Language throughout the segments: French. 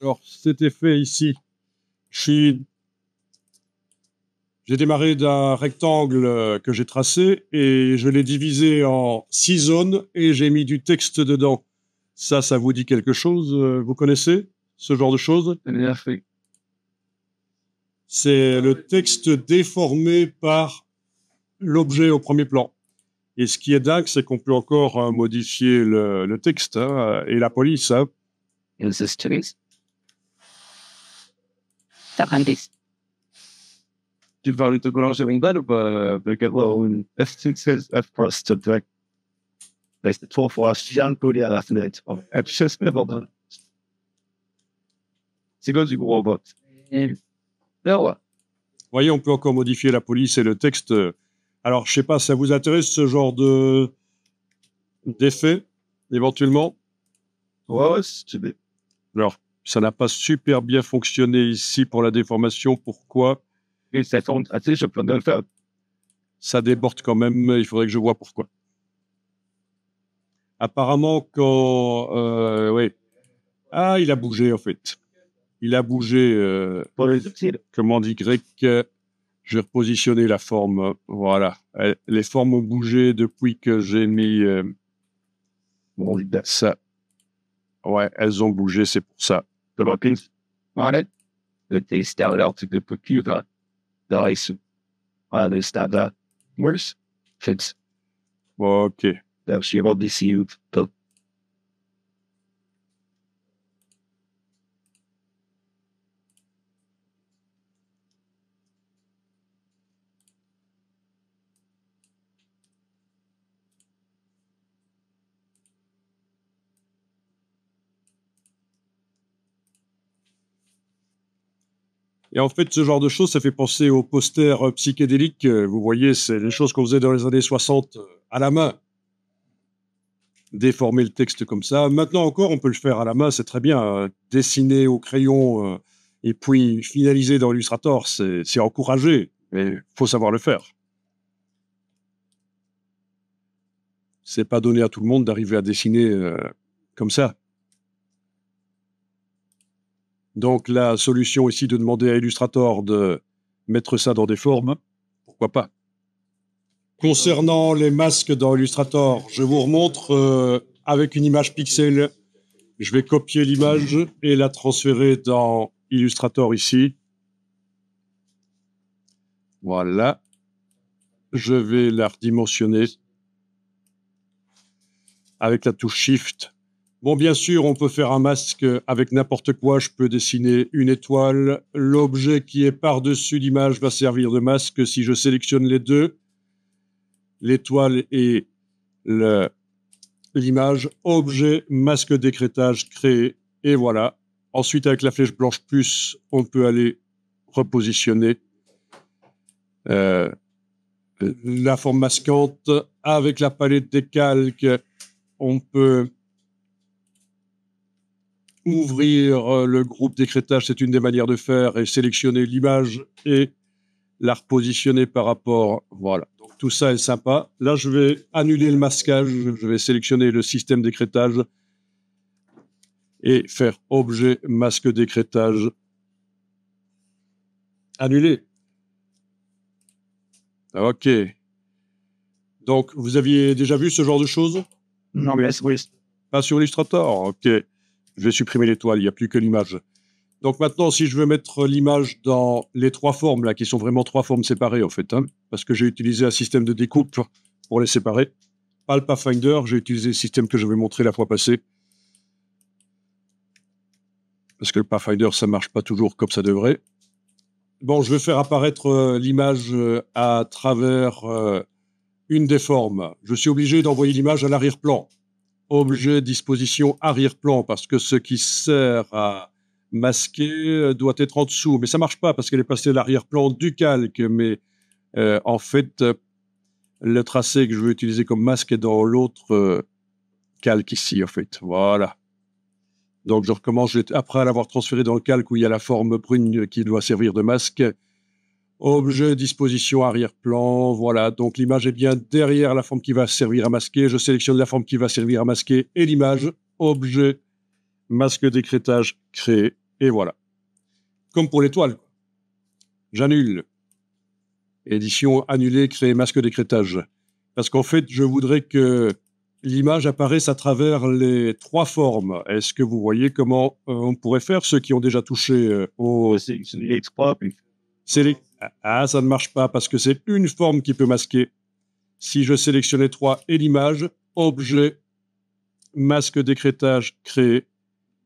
Alors, c'était fait ici. J'ai démarré d'un rectangle que j'ai tracé et je l'ai divisé en 6 zones et j'ai mis du texte dedans. Ça vous dit quelque chose? Vous connaissez ce genre de choses? C'est le texte déformé par l'objet au premier plan. Et ce qui est dingue, c'est qu'on peut encore modifier le texte et la police. Tu parles de Granger Ringwald ou pas? C'est trop fort, je collé à la fenêtre. C'est quoi du gros robot? Vous voyez, on peut encore modifier la police et le texte. Alors, je sais pas, ça vous intéresse ce genre d'effet, éventuellement? Ouais, c'est bien. Alors, ça n'a pas super bien fonctionné ici pour la déformation. Pourquoi? Et ça tombe assez, je peux le faire. Ça déborde quand même, il faudrait que je vois pourquoi. Apparemment, quand... oui. Ah, il a bougé, en fait. Il a bougé... commande Y. Je vais repositionner la forme. Voilà. Les formes ont bougé depuis que j'ai mis... ça. Ouais, elles ont bougé, c'est pour ça. Le texte à l'heure, c'est de petit, dans les sous. Le standard. Worse. Fits. Ok. That's your DCU. Et en fait, ce genre de choses, ça fait penser aux posters psychédéliques. Vous voyez, c'est les choses qu'on faisait dans les années 60 à la main. Déformer le texte comme ça. Maintenant encore, on peut le faire à la main, c'est très bien. Dessiner au crayon et puis finaliser dans Illustrator, c'est encouragé, mais il faut savoir le faire. C'est pas donné à tout le monde d'arriver à dessiner comme ça. Donc la solution ici de demander à Illustrator de mettre ça dans des formes, pourquoi pas. Concernant les masques dans Illustrator, je vous remontre avec une image pixel. Je vais copier l'image et la transférer dans Illustrator ici. Voilà. Je vais la redimensionner avec la touche Shift. Bon, bien sûr, on peut faire un masque avec n'importe quoi. Je peux dessiner une étoile. L'objet qui est par-dessus l'image va servir de masque si je sélectionne les deux. L'étoile et l'image. Objet, masque d'écrêtage créé. Et voilà. Ensuite, avec la flèche blanche plus, on peut aller repositionner la forme masquante. Avec la palette des calques, on peut ouvrir le groupe d'écrêtage, c'est une des manières de faire, et sélectionner l'image et la repositionner par rapport. Voilà. Donc tout ça est sympa. Là, je vais annuler le masquage. Je vais sélectionner le système d'écrêtage et faire objet, masque d'écrêtage. Annuler. Ok. Donc, vous aviez déjà vu ce genre de choses? Non, mais oui. Pas sur Illustrator. Ok. Je vais supprimer l'étoile, il n'y a plus que l'image. Donc maintenant, si je veux mettre l'image dans les trois formes, là, qui sont vraiment trois formes séparées, en fait, hein, parce que j'ai utilisé un système de découpe pour les séparer. Pas le Pathfinder, j'ai utilisé le système que je vais montrer la fois passée. Parce que le Pathfinder, ça marche pas toujours comme ça devrait. Bon, je vais faire apparaître l'image à travers une des formes. Je suis obligé d'envoyer l'image à l'arrière-plan. Objet, disposition, arrière-plan, parce que ce qui sert à masquer doit être en dessous. Mais ça marche pas parce qu'elle est passée à l'arrière-plan du calque. Mais en fait, le tracé que je veux utiliser comme masque est dans l'autre calque ici, en fait. Voilà. Donc je recommence, après l'avoir transféré dans le calque où il y a la forme brune qui doit servir de masque. Objet, disposition, arrière-plan, voilà. Donc l'image est bien derrière la forme qui va servir à masquer. Je sélectionne la forme qui va servir à masquer et l'image. Objet, masque d'écrêtage créé. Et voilà. Comme pour l'étoile. J'annule. Édition annulée, créer masque d'écrêtage. Parce qu'en fait, je voudrais que l'image apparaisse à travers les 3 formes. Est-ce que vous voyez comment on pourrait faire, ceux qui ont déjà touché au... C'est les trois, puis Ah, ça ne marche pas parce que c'est une forme qui peut masquer. Si je sélectionne les 3 et l'image, objet, masque d'écrêtage créé,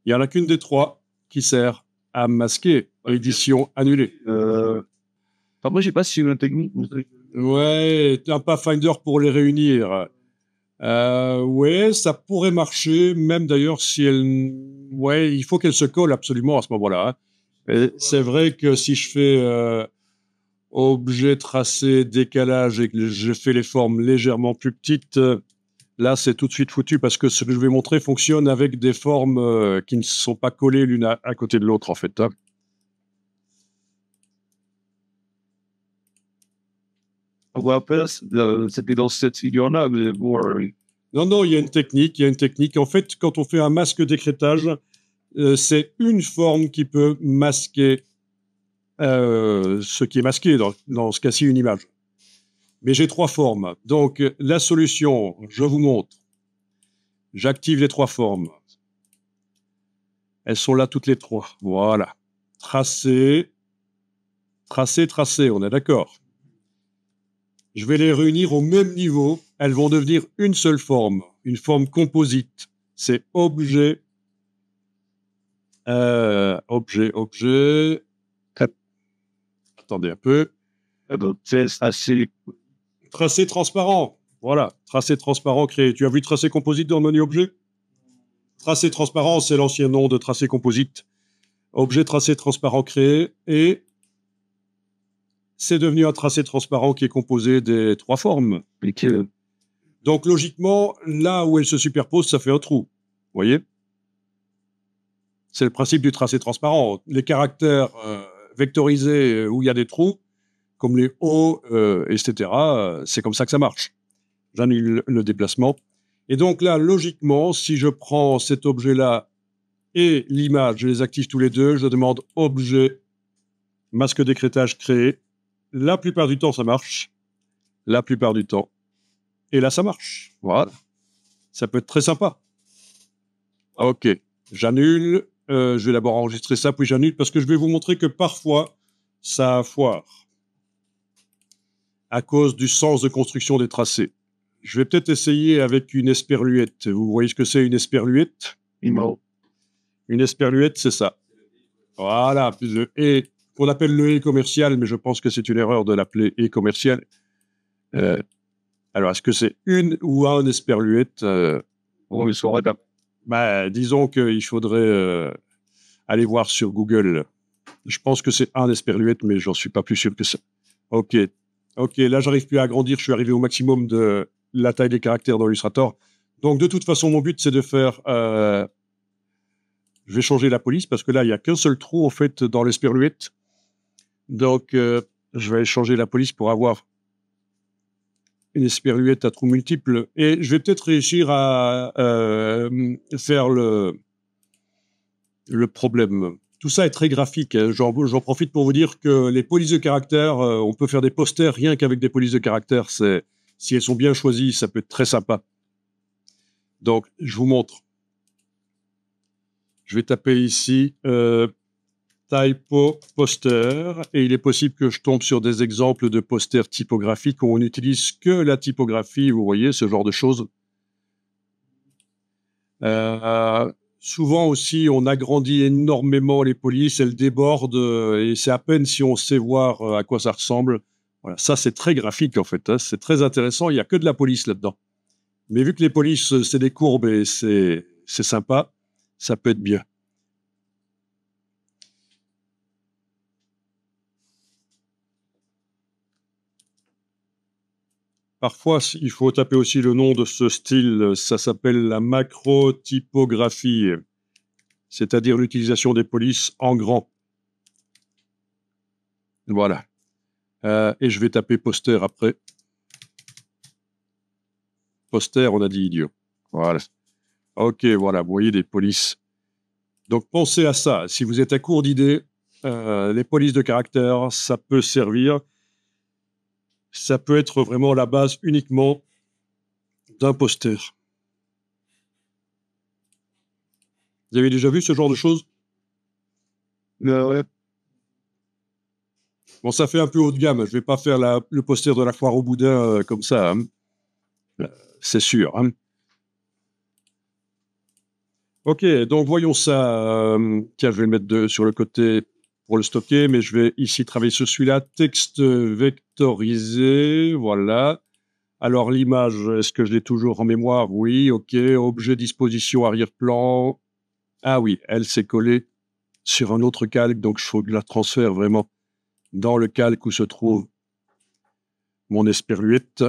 il n'y en a qu'une des 3 qui sert à masquer. Édition annulée. Après, je sais pas si c'est une technique. Ouais, un Pathfinder pour les réunir. Ouais, ça pourrait marcher, même d'ailleurs si elle... Ouais, il faut qu'elle se colle absolument à ce moment-là. Hein. C'est vrai que si je fais objet tracé, décalage et que je fais les formes légèrement plus petites, là c'est tout de suite foutu parce que ce que je vais montrer fonctionne avec des formes qui ne sont pas collées l'une à côté de l'autre en fait. Hein. Après, c'était dans cette figure-là, mais bon, Non, non, il y a une technique, il y a une technique. En fait, quand on fait un masque d'écrêtage, c'est une forme qui peut masquer ce qui est masqué, dans ce cas-ci, une image. Mais j'ai 3 formes. Donc, la solution, je vous montre. J'active les 3 formes. Elles sont là toutes les 3. Voilà. Tracer, tracer, tracer, on est d'accord. Je vais les réunir au même niveau. Elles vont devenir une seule forme, une forme composite. C'est objet, objet. Attendez un peu. c'est assez. Tracé transparent. Voilà. Tracé transparent créé. Tu as vu tracé composite dans le menu objet? Tracé transparent, c'est l'ancien nom de tracé composite. Objet tracé transparent créé et c'est devenu un tracé transparent qui est composé des 3 formes. Donc logiquement, là où elles se superposent, ça fait un trou. Vous voyez? C'est le principe du tracé transparent. Les caractères vectorisés où il y a des trous, comme les O, etc., c'est comme ça que ça marche. J'annule le déplacement. Et donc là, logiquement, si je prends cet objet-là et l'image, je les active tous les deux, je demande objet, masque d'écrêtage créé. La plupart du temps, ça marche. La plupart du temps. Et là, ça marche. Voilà. Ça peut être très sympa. Ok. J'annule. Je vais d'abord enregistrer ça, puis j'annule, parce que je vais vous montrer que parfois, ça foire. À cause du sens de construction des tracés. Je vais peut-être essayer avec une esperluette. Vous voyez ce que c'est une esperluette? Une esperluette, c'est ça. Voilà, plus de et qu'on appelle le et commercial, mais je pense que c'est une erreur de l'appeler et commercial. Alors, est-ce que c'est une ou un esperluette disons qu'il faudrait aller voir sur Google. Je pense que c'est un esperluette, mais j'en suis pas plus sûr que ça. Ok, ok, là j'arrive plus à agrandir, je suis arrivé au maximum de la taille des caractères dans Illustrator. Donc de toute façon, mon but c'est de faire... je vais changer la police parce que là, il n'y a qu'un seul trou en fait dans l'esperluette. Donc je vais changer la police pour avoir une esperluette à trous multiples. Et je vais peut-être réussir à faire le problème. Tout ça est très graphique. Hein. J'en profite pour vous dire que les polices de caractère, on peut faire des posters rien qu'avec des polices de caractère. Si elles sont bien choisies, ça peut être très sympa. Donc, je vous montre. Je vais taper ici typo poster et il est possible que je tombe sur des exemples de posters typographiques où on n'utilise que la typographie. Vous voyez, ce genre de choses. Souvent aussi, on agrandit énormément les polices, elles débordent et c'est à peine si on sait voir à quoi ça ressemble. Voilà, ça c'est très graphique en fait, hein. C'est très intéressant, il n'y a que de la police là-dedans. Mais vu que les polices, c'est des courbes et c'est sympa, ça peut être bien. Parfois, il faut taper aussi le nom de ce style, ça s'appelle la macrotypographie, c'est-à-dire l'utilisation des polices en grand. Voilà. Et je vais taper poster après. Poster, on a dit idiot. Voilà. Ok, voilà, vous voyez des polices Donc, pensez à ça. Si vous êtes à court d'idées, les polices de caractère, ça peut servir. Ça peut être vraiment la base uniquement d'un poster. Vous avez déjà vu ce genre de choses? Ouais. Bon, ça fait un peu haut de gamme. Je vais pas faire le poster de la foire au boudin comme ça, hein. C'est sûr, hein. Ok, donc voyons ça. Tiens, je vais le mettre sur le côté pour le stocker, mais je vais ici travailler sur celui-là. Texte vectorisé, voilà. Alors l'image, est-ce que je l'ai toujours en mémoire? Oui, ok. Objet disposition arrière-plan. Ah oui, elle s'est collée sur un autre calque, donc il faut que je la transfère vraiment dans le calque où se trouve mon esperluette.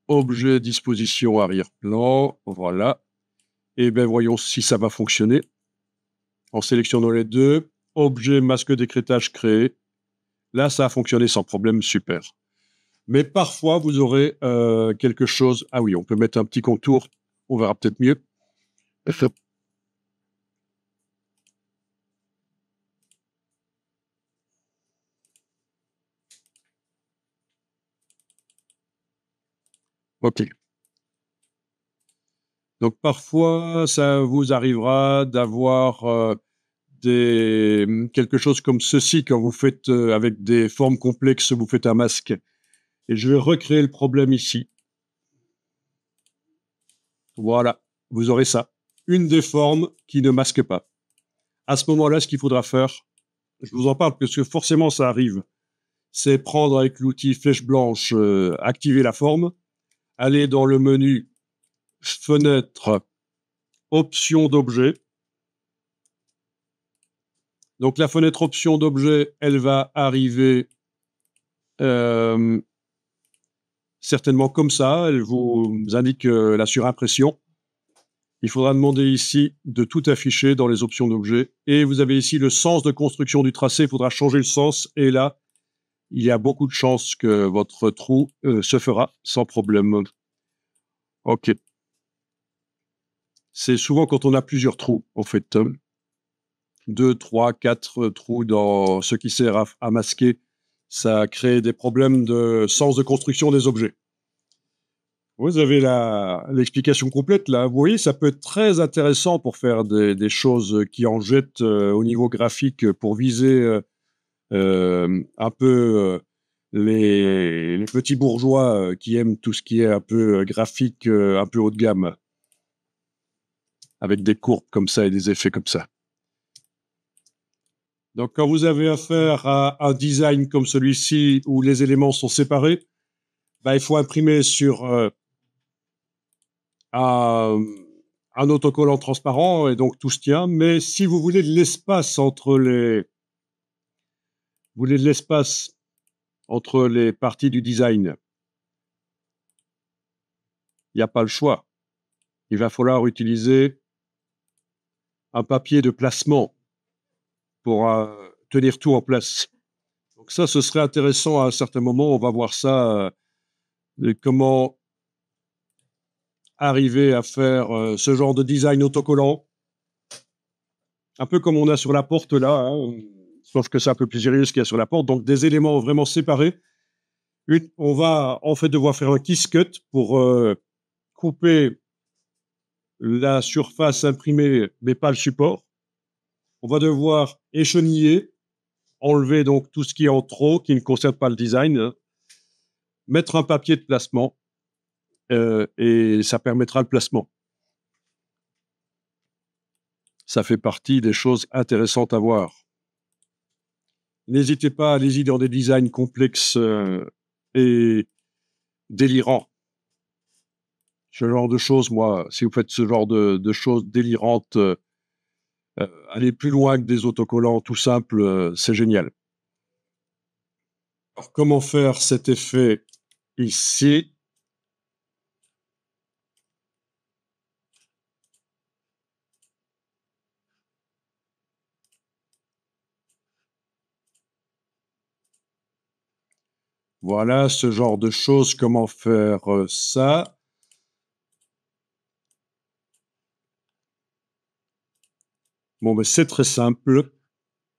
Objet disposition arrière-plan, voilà. Et bien voyons si ça va fonctionner. En sélectionnant les deux, objet masque d'écrêtage créé. Là, ça a fonctionné sans problème, super. Mais parfois, vous aurez quelque chose. Ah oui, on peut mettre un petit contour, on verra peut-être mieux. Ok. Donc parfois, ça vous arrivera d'avoir quelque chose comme ceci quand vous faites avec des formes complexes, vous faites un masque. Et je vais recréer le problème ici. Voilà, vous aurez ça. Une des formes qui ne masque pas. À ce moment-là, ce qu'il faudra faire, je vous en parle parce que forcément ça arrive, c'est prendre avec l'outil flèche blanche, activer la forme, aller dans le menu fenêtre, option d'objet. Donc la fenêtre option d'objet, elle va arriver certainement comme ça, elle vous indique la surimpression. Il faudra demander ici de tout afficher dans les options d'objet. Et vous avez ici le sens de construction du tracé. Il faudra changer le sens. Et là, il y a beaucoup de chances que votre trou se fera sans problème. OK. C'est souvent quand on a plusieurs trous, en fait. 2, 3, 4 trous dans ce qui sert à masquer. Ça crée des problèmes de sens de construction des objets. Vous avez l'explication complète là. Vous voyez, ça peut être très intéressant pour faire des choses qui en jettent au niveau graphique pour viser un peu les petits bourgeois qui aiment tout ce qui est un peu graphique, un peu haut de gamme, avec des courbes comme ça et des effets comme ça. Donc, quand vous avez affaire à un design comme celui-ci où les éléments sont séparés, bah, il faut imprimer sur un autocollant transparent et donc tout se tient. Mais si vous voulez de l'espace entre les parties du design, il n'y a pas le choix. Il va falloir utiliser un papier de placement pour tenir tout en place. Donc ça, ce serait intéressant à un certain moment. On va voir ça, comment arriver à faire ce genre de design autocollant, un peu comme on a sur la porte là, hein, sauf que c'est un peu plus sérieux ce qu'il y a sur la porte. Donc des éléments vraiment séparés. On va en fait devoir faire un kiss cut pour couper la surface imprimée, mais pas le support. On va devoir écheniller, enlever donc tout ce qui est en trop, qui ne concerne pas le design, hein, mettre un papier de placement et ça permettra le placement. Ça fait partie des choses intéressantes à voir. N'hésitez pas, allez-y dans des designs complexes et délirants. Ce genre de choses, moi, si vous faites ce genre de choses délirantes, aller plus loin que des autocollants tout simples, c'est génial. Alors, comment faire cet effet ici? Voilà, ce genre de choses, comment faire ça? Bon, mais c'est très simple.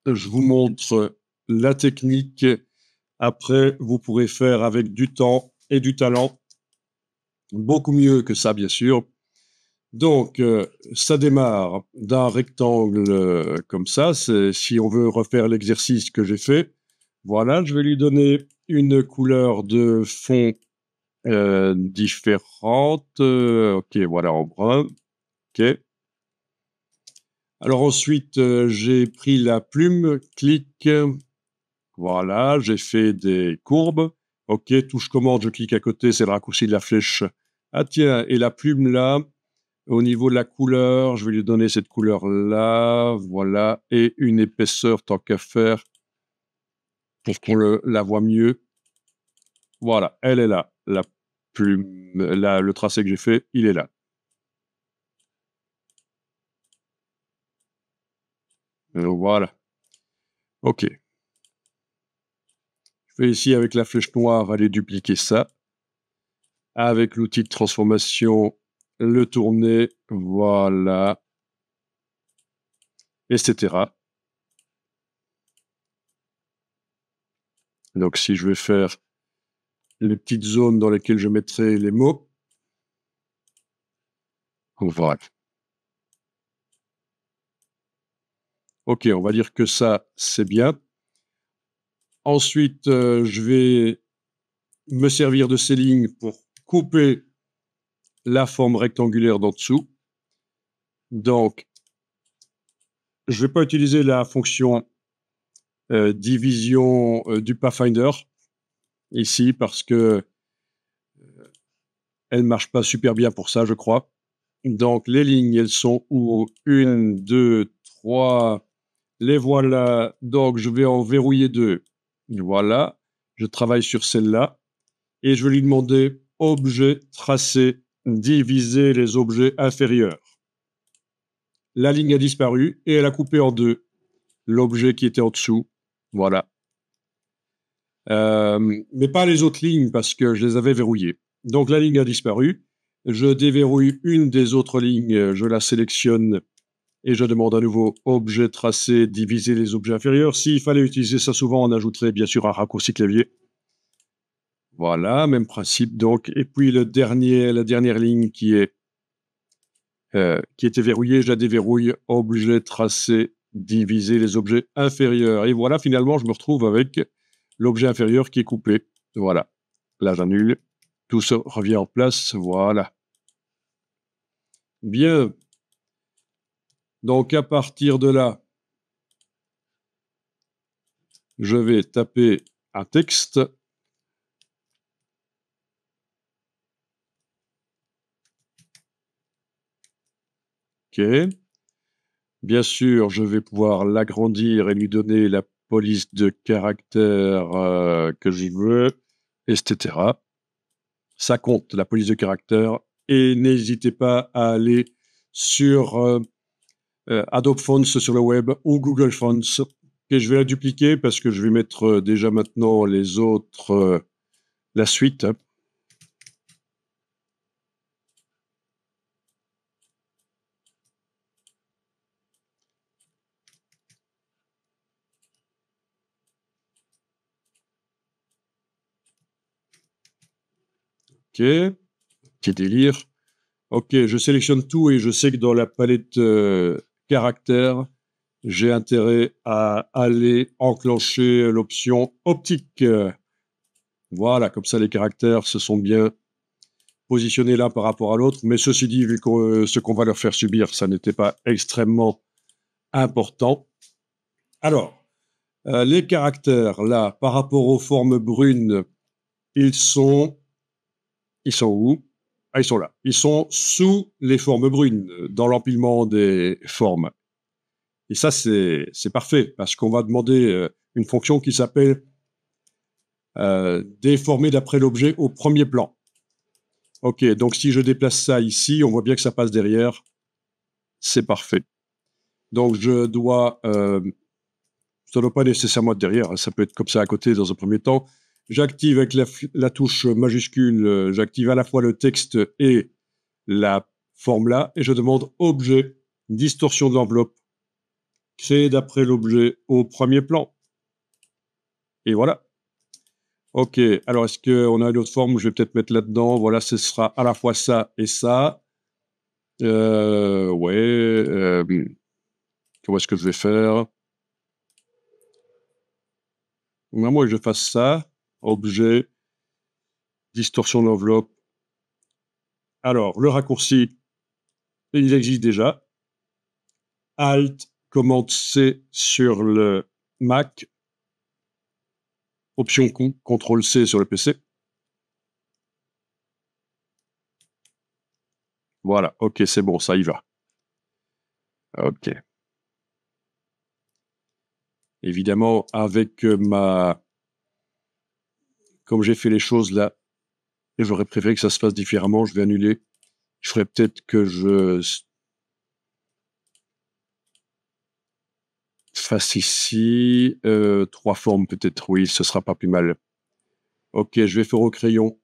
Je vous montre la technique. Après, vous pourrez faire avec du temps et du talent. Beaucoup mieux que ça, bien sûr. Donc, ça démarre d'un rectangle comme ça. Si on veut refaire l'exercice que j'ai fait, voilà, je vais lui donner une couleur de fond différente. Ok, voilà, en brun. Ok. Alors ensuite, j'ai pris la plume, clic. Voilà, j'ai fait des courbes. Ok, touche commande, je clique à côté, c'est le raccourci de la flèche. Ah tiens, et la plume là, au niveau de la couleur, je vais lui donner cette couleur-là, voilà, et une épaisseur tant qu'à faire pour qu'on la voit mieux. Voilà, elle est là, la plume, là, le tracé que j'ai fait, il est là. Voilà, ok. Je vais ici avec la flèche noire aller dupliquer ça. Avec l'outil de transformation, le tourner, voilà, etc. Donc si je vais faire les petites zones dans lesquelles je mettrai les mots, voilà. Ok, on va dire que ça, c'est bien. Ensuite, je vais me servir de ces lignes pour couper la forme rectangulaire d'en dessous. Donc, je ne vais pas utiliser la fonction division du Pathfinder ici parce que elle ne marche pas super bien pour ça, je crois. Donc, les lignes, elles sont où? 1, 2, 3. Les voilà. Donc, je vais en verrouiller 2. Voilà. Je travaille sur celle-là. Et je vais lui demander objet, tracer, diviser les objets inférieurs. La ligne a disparu et elle a coupé en deux l'objet qui était en dessous. Voilà. Mais pas les autres lignes parce que je les avais verrouillées. Donc, la ligne a disparu. Je déverrouille une des autres lignes, je la sélectionne et je demande à nouveau objet tracé, diviser les objets inférieurs. S'il fallait utiliser ça souvent, on ajouterait bien sûr un raccourci clavier. Voilà, même principe donc. Et puis la dernière ligne qui était verrouillée, je la déverrouille, objet tracé, diviser les objets inférieurs. Et voilà, finalement, je me retrouve avec l'objet inférieur qui est coupé. Voilà, là j'annule, tout ça revient en place, voilà. Bien. Donc, à partir de là, je vais taper un texte. OK. Bien sûr, je vais pouvoir l'agrandir et lui donner la police de caractère que je veux, etc. Ça compte, la police de caractère. Et n'hésitez pas à aller sur Adobe Fonts sur le web ou Google Fonts. Et je vais la dupliquer parce que je vais mettre déjà maintenant les autres, la suite. OK, petit délire. OK, je sélectionne tout et je sais que dans la palette caractères, j'ai intérêt à aller enclencher l'option optique. Voilà, comme ça les caractères se sont bien positionnés l'un par rapport à l'autre. Mais ceci dit, vu que ce qu'on va leur faire subir, ça n'était pas extrêmement important. Alors, les caractères, là, par rapport aux formes brunes, ils sont où? Ah, ils sont là. Ils sont sous les formes brunes, dans l'empilement des formes. Et ça, c'est parfait, parce qu'on va demander une fonction qui s'appelle déformer d'après l'objet au premier plan. OK, donc si je déplace ça ici, on voit bien que ça passe derrière. C'est parfait. Donc ça doit pas nécessairement être derrière, hein, ça peut être comme ça à côté dans un premier temps. J'active avec la touche majuscule, j'active à la fois le texte et la forme là, et je demande objet, distorsion de l'enveloppe, créé d'après l'objet au premier plan. Et voilà. OK. Alors, est-ce qu'on a une autre forme? Je vais peut-être mettre là-dedans. Voilà, ce sera à la fois ça et ça. Ouais. Comment est-ce que je vais faire? Moi, je fasse ça. Objet, distorsion d'enveloppe. Alors, le raccourci, il existe déjà. Alt, commande C sur le Mac. Option CTRL C sur le PC. Voilà, OK, c'est bon, ça y va. OK. Évidemment, avec comme j'ai fait les choses là, et j'aurais préféré que ça se fasse différemment, je vais annuler. Je ferais peut-être que je fasse ici 3 formes, peut-être, oui, ce sera pas plus mal. OK, je vais faire au crayon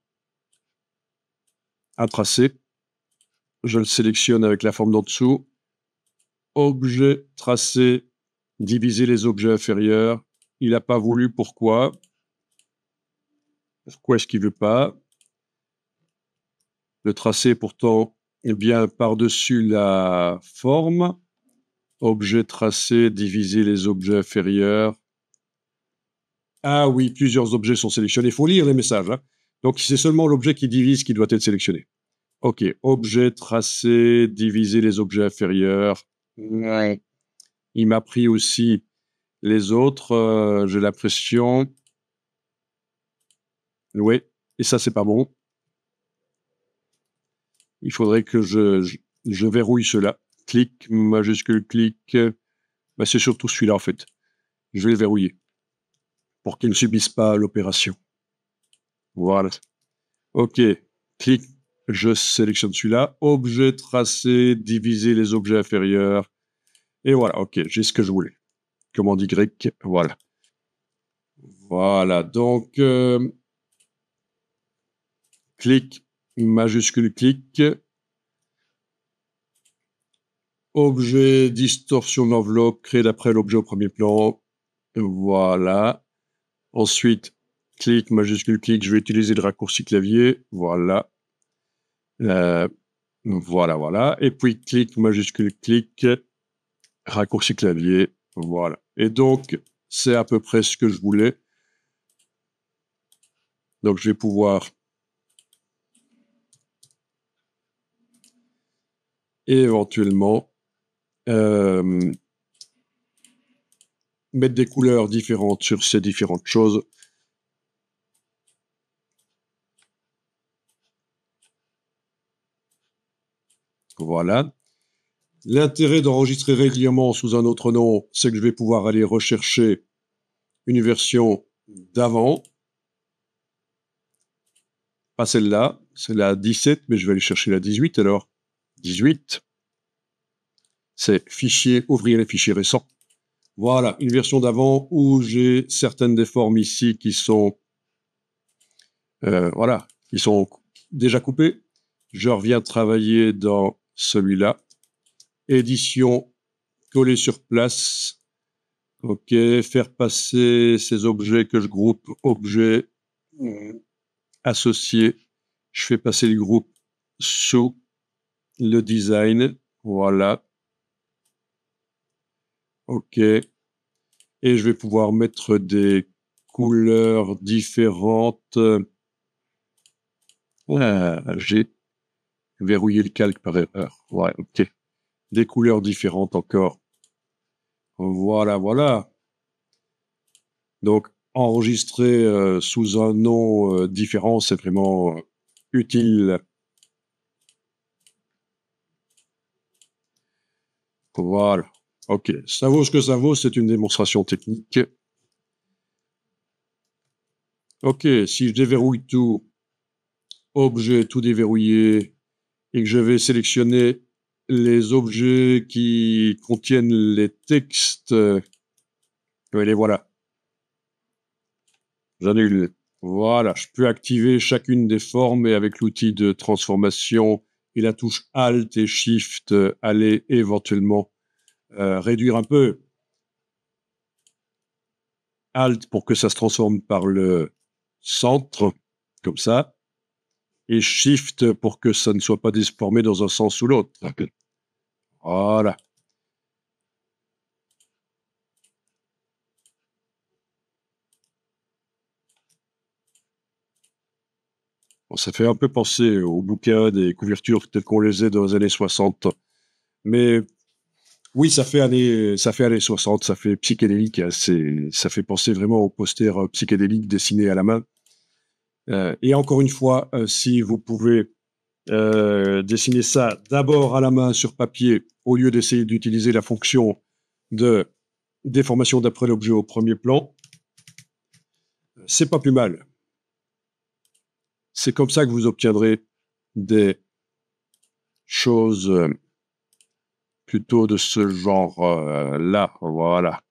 un tracé. Je le sélectionne avec la forme d'en dessous. Objet, tracé, diviser les objets inférieurs. Il n'a pas voulu, pourquoi? Pourquoi est-ce qu'il veut pas? Le tracé, pourtant, est bien par-dessus la forme. Objet tracé, diviser les objets inférieurs. Ah oui, plusieurs objets sont sélectionnés. Il faut lire les messages. Hein. Donc, c'est seulement l'objet qui divise qui doit être sélectionné. OK. Objet tracé, diviser les objets inférieurs. Ouais. Il m'a pris aussi les autres. J'ai l'impression. Oui. Et ça, c'est pas bon. Il faudrait que je verrouille cela. Clic, majuscule, clic. Ben, c'est surtout celui-là, en fait. Je vais le verrouiller pour qu'il ne subisse pas l'opération. Voilà. OK. Clic, je sélectionne celui-là. Objet tracé, diviser les objets inférieurs. Et voilà, OK, j'ai ce que je voulais. Commande Y, voilà. Voilà, donc, clic, majuscule, clic. Objet, distorsion d'enveloppe, créé d'après l'objet au premier plan. Voilà. Ensuite, clic, majuscule, clic, je vais utiliser le raccourci clavier. Voilà. Voilà, voilà. Et puis, clic, majuscule, clic, raccourci clavier. Voilà. Et donc, c'est à peu près ce que je voulais. Donc, je vais pouvoir éventuellement mettre des couleurs différentes sur ces différentes choses. Voilà. L'intérêt d'enregistrer régulièrement sous un autre nom, c'est que je vais pouvoir aller rechercher une version d'avant. Pas celle-là, c'est la 17, mais je vais aller chercher la 18 alors. 18, c'est fichier, ouvrir les fichiers récents. Voilà, une version d'avant où j'ai certaines des formes ici qui sont, voilà, qui sont déjà coupées. Je reviens travailler dans celui-là. Édition, coller sur place. OK, faire passer ces objets que je groupe, objets associés. Je fais passer le groupe sous le design. Voilà. OK. Et je vais pouvoir mettre des couleurs différentes. J'ai verrouillé le calque par erreur. Ouais, OK. Des couleurs différentes encore. Voilà, voilà. Donc, enregistrer sous un nom différent, c'est vraiment utile. Voilà. OK. Ça vaut ce que ça vaut, c'est une démonstration technique. OK. Si je déverrouille tout, objet tout déverrouillé, et que je vais sélectionner les objets qui contiennent les textes, et les voilà. J'annule. Voilà, je peux activer chacune des formes et avec l'outil de transformation et la touche Alt et Shift, aller éventuellement réduire un peu. Alt pour que ça se transforme par le centre, comme ça, et Shift pour que ça ne soit pas déformé dans un sens ou l'autre. Voilà. Bon, ça fait un peu penser aux bouquins des couvertures telles qu'on les faisait dans les années 60. Mais oui, ça fait années 60, ça fait psychédélique. Hein, ça fait penser vraiment aux posters psychédéliques dessinés à la main. Et encore une fois, si vous pouvez dessiner ça d'abord à la main sur papier, au lieu d'essayer d'utiliser la fonction de déformation d'après l'objet au premier plan, c'est pas plus mal. C'est comme ça que vous obtiendrez des choses plutôt de ce genre-là. Voilà.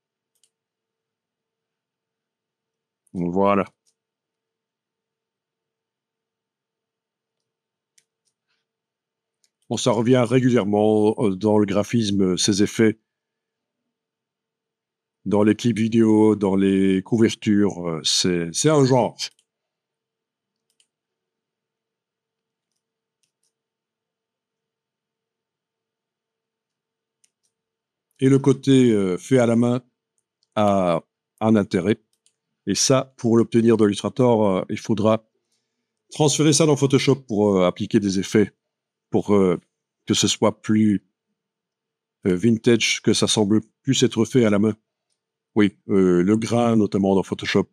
Voilà. Bon, ça revient régulièrement dans le graphisme, ces effets, dans les clips vidéo, dans les couvertures. C'est un genre. Et le côté fait à la main a un intérêt. Et ça, pour l'obtenir dans Illustrator, il faudra transférer ça dans Photoshop pour appliquer des effets, pour que ce soit plus vintage, que ça semble plus être fait à la main. Oui, le grain, notamment dans Photoshop,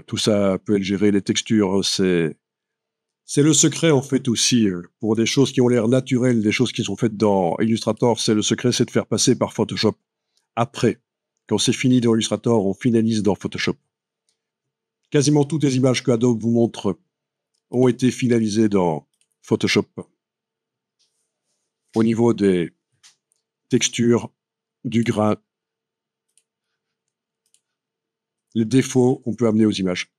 tout ça peut être géré, les textures, c'est le secret, en fait, aussi, pour des choses qui ont l'air naturelles, des choses qui sont faites dans Illustrator, c'est le secret, c'est de faire passer par Photoshop. Après, quand c'est fini dans Illustrator, on finalise dans Photoshop. Quasiment toutes les images que Adobe vous montre ont été finalisées dans Photoshop. Au niveau des textures, du grain, les défauts qu'on peut amener aux images.